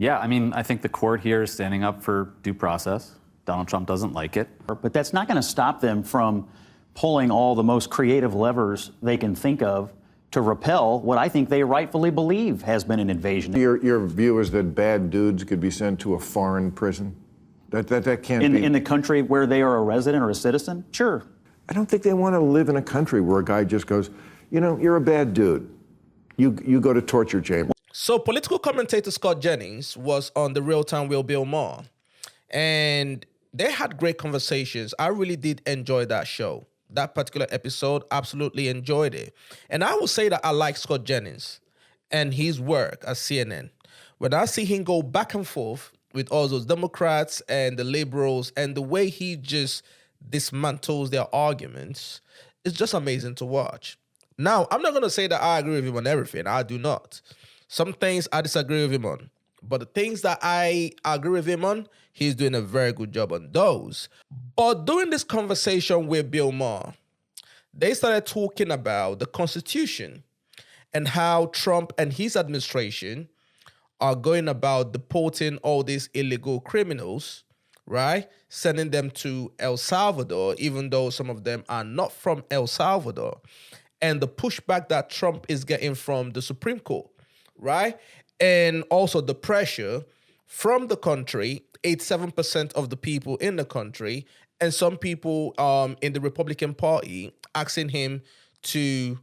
Yeah, I mean, I think the court here is standing up for due process. Donald Trump doesn't like it. But that's not going to stop them from pulling all the most creative levers they can think of to repel what I think they rightfully believe has been an invasion. Your view is that bad dudes could be sent to a foreign prison? That can't be. In the country where they are a resident or a citizen? Sure. I don't think they want to live in a country where a guy just goes, you know, you're a bad dude. You go to torture chamber. So political commentator Scott Jennings was on the Real Time with Bill Maher, and they had great conversations. I really did enjoy that show. That particular episode, absolutely enjoyed it. And I will say that I like Scott Jennings and his work at CNN. When I see him go back and forth with all those Democrats and the liberals and the way he just dismantles their arguments, it's just amazing to watch. Now, I'm not going to say that I agree with him on everything. I do not. Some things I disagree with him on. But the things that I agree with him on, he's doing a very good job on those. But during this conversation with Bill Maher, they started talking about the Constitution and how Trump and his administration are going about deporting all these illegal criminals, right? Sending them to El Salvador, even though some of them are not from El Salvador. And the pushback that Trump is getting from the Supreme Court, right? And also the pressure from the country, 87% of the people in the country, and some people in the Republican Party asking him to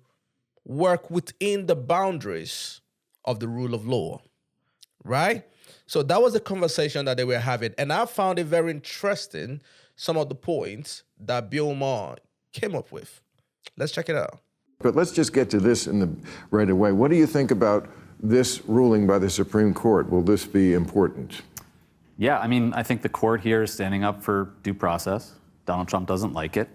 work within the boundaries of the rule of law, right? So that was the conversation that they were having. And I found it very interesting, some of the points that Bill Maher came up with. Let's check it out. But let's just get to this right away. What do you think about this ruling by the Supreme Court? Will this be important? Yeah, I mean, I think the court here is standing up for due process. Donald Trump doesn't like it.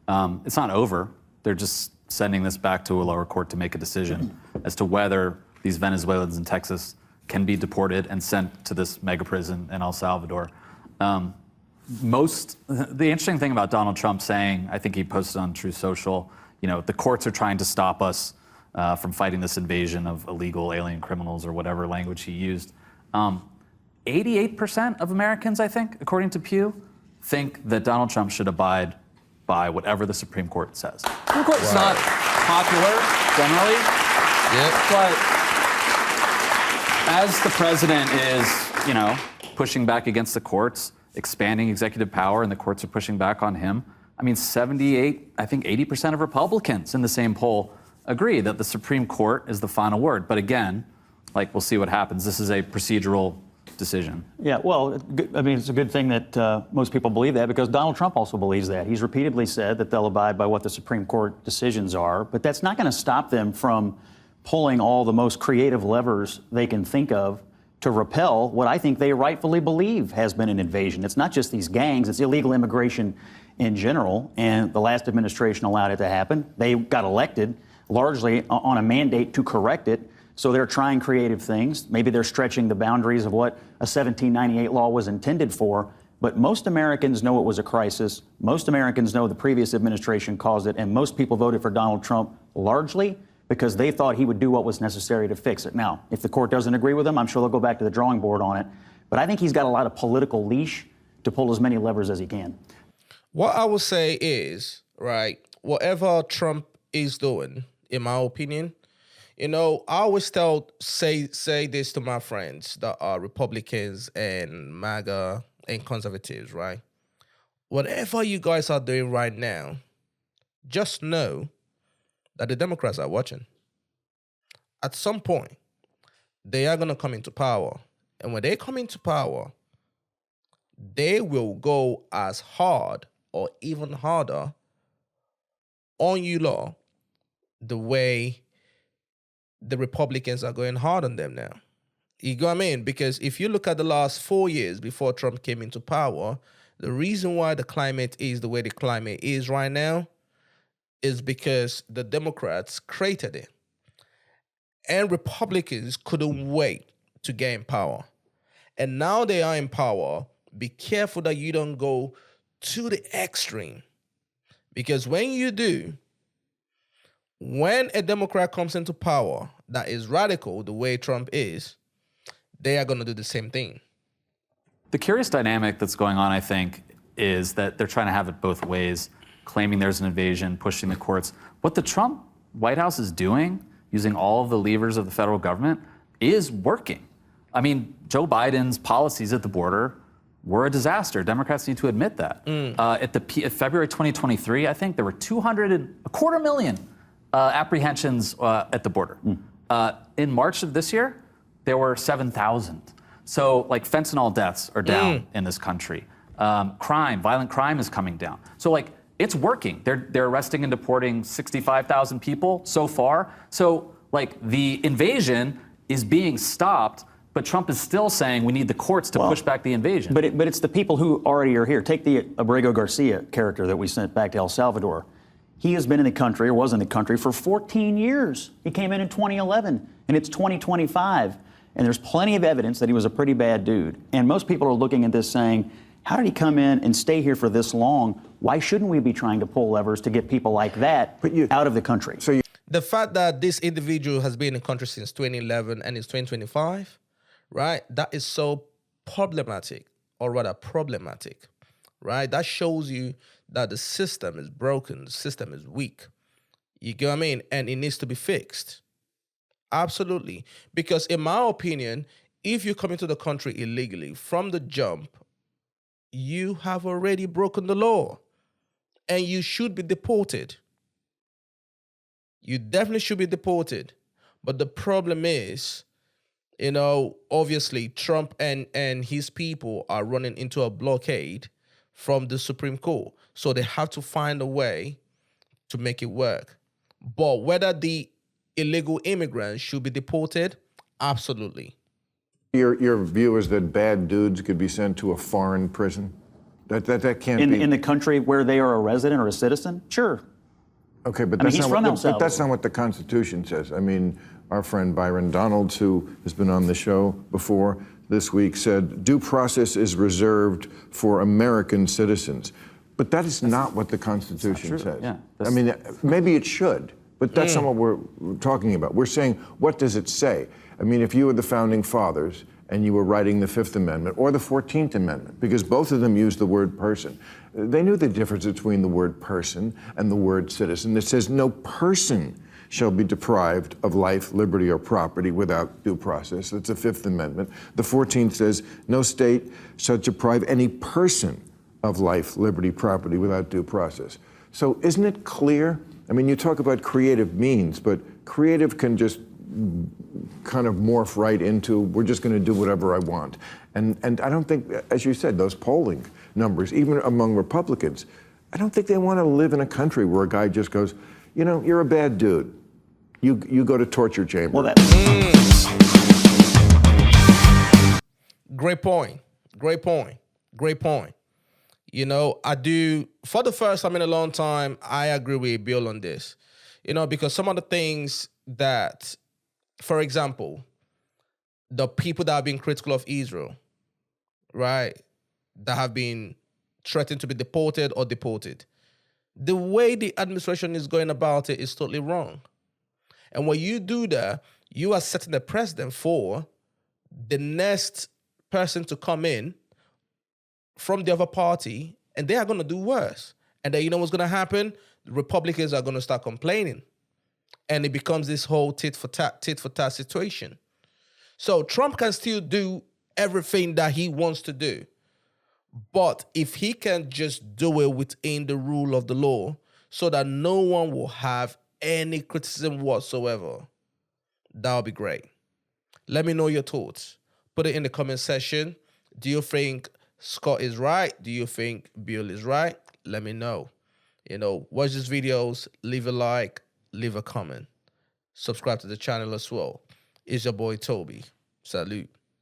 It's not over. They're just sending this back to a lower court to make a decision as to whether these Venezuelans in Texas can be deported and sent to this mega prison in El Salvador. The interesting thing about Donald Trump saying, I think he posted on True Social, you know, the courts are trying to stop us from fighting this invasion of illegal alien criminals, or whatever language he used. 88% of Americans, I think, according to Pew, think that Donald Trump should abide by whatever the Supreme Court says. The Supreme Court's not popular, generally, but as the president is, you know, pushing back against the courts, expanding executive power, and the courts are pushing back on him, I mean, 78, I think 80% of Republicans in the same poll agree that the Supreme Court is the final word. But again, like, we'll see what happens. This is a procedural decision. Yeah, well, I mean, it's a good thing that most people believe that, because Donald Trump also believes that. He's repeatedly said that they'll abide by what the Supreme Court decisions are, but that's not going to stop them from pulling all the most creative levers they can think of to repel what I think they rightfully believe has been an invasion. It's not just these gangs, it's illegal immigration in general, and the last administration allowed it to happen. They got elected largely on a mandate to correct it, so they're trying creative things. Maybe they're stretching the boundaries of what a 1798 law was intended for, but most Americans know it was a crisis. Most Americans know the previous administration caused it, and most people voted for Donald Trump largely because they thought he would do what was necessary to fix it. Now, if the court doesn't agree with him, I'm sure they'll go back to the drawing board on it, but I think he's got a lot of political leash to pull as many levers as he can. What I will say is, right, whatever Trump is doing, in my opinion, you know, I always say this to my friends that are Republicans and MAGA and conservatives, right? Whatever you guys are doing right now, just know that the Democrats are watching. At some point, they are going to come into power. And when they come into power, they will go as hard or even harder on you law the way the Republicans are going hard on them now. You know what I mean? Because if you look at the last 4 years before Trump came into power, the reason why the climate is the way the climate is right now is because the Democrats created it. And Republicans couldn't wait to get in power. And now they are in power. Be careful that you don't go to the extreme. Because when you do, when a Democrat comes into power that is radical the way Trump is, they are going to do the same thing. The curious dynamic that's going on, I think, is that they're trying to have it both ways, claiming there's an invasion, pushing the courts. What the Trump White House is doing, using all of the levers of the federal government, is working. I mean, Joe Biden's policies at the border were a disaster. Democrats need to admit that. At February 2023, I think there were 225,000 apprehensions at the border. In March of this year, there were 7,000. So, like, fentanyl deaths are down in this country. Violent crime is coming down. So, like, it's working. They're arresting and deporting 65,000 people so far. So, like, the invasion is being stopped, but Trump is still saying we need the courts to push back the invasion. But it's the people who already are here. Take the Abrego Garcia character that we sent back to El Salvador. He has been in the country, or was in the country, for 14 years. He came in 2011, and it's 2025. And there's plenty of evidence that he was a pretty bad dude. And most people are looking at this saying, how did he come in and stay here for this long? Why shouldn't we be trying to pull levers to get people like that out of the country? So The fact that this individual has been in the country since 2011 and it's 2025, right? That is so problematic, or rather problematic, right? That shows you that the system is broken, the system is weak. You get what I mean? And it needs to be fixed. Absolutely. Because in my opinion, if you come into the country illegally from the jump, you have already broken the law and you should be deported. You definitely should be deported. But the problem is, you know, obviously Trump and his people are running into a blockade from the Supreme Court. So they have to find a way to make it work. But whether the illegal immigrants should be deported, absolutely. your view is that bad dudes could be sent to a foreign prison? That can't be... In the country where they are a resident or a citizen? Sure. Okay, but he's from El but that's not what the Constitution says. I mean, our friend Byron Donalds, who has been on the show before this week, said due process is reserved for American citizens. But that is not what the Constitution says. Yeah, I mean, maybe it should, but that's not what we're talking about. We're saying, what does it say? I mean, if you were the Founding Fathers and you were writing the Fifth Amendment or the 14th Amendment, because both of them use the word person, they knew the difference between the word person and the word citizen. It says no person shall be deprived of life, liberty, or property without due process. That's the Fifth Amendment. The 14th says no state shall deprive any person of life, liberty, property without due process. So isn't it clear? I mean, you talk about creative means, but creative can just kind of morph right into, we're just going to do whatever I want. And I don't think, as you said, those polling numbers, even among Republicans, I don't think they want to live in a country where a guy just goes, you know, you're a bad dude. You go to torture chamber. Well, Great point. Great point. Great point. You know, I do, for the first time in a long time, I agree with Bill on this. You know, because some of the things that, for example, the people that have been critical of Israel, right, that have been threatened to be deported or deported, the way the administration is going about it is totally wrong. And when you do that, you are setting the precedent for the next person to come in from the other party, and they are going to do worse. And then you know what's going to happen? The Republicans are going to start complaining. And it becomes this whole tit for tat situation. So Trump can still do everything that he wants to do. But if he can just do it within the rule of the law so that no one will have any criticism whatsoever, that would be great. Let me know your thoughts. Put it in the comment section. Do you think Scott is right? Do you think Bill is right? Let me know. You know, watch these videos, leave a like, leave a comment. Subscribe to the channel as well. It's your boy Toby. Salute.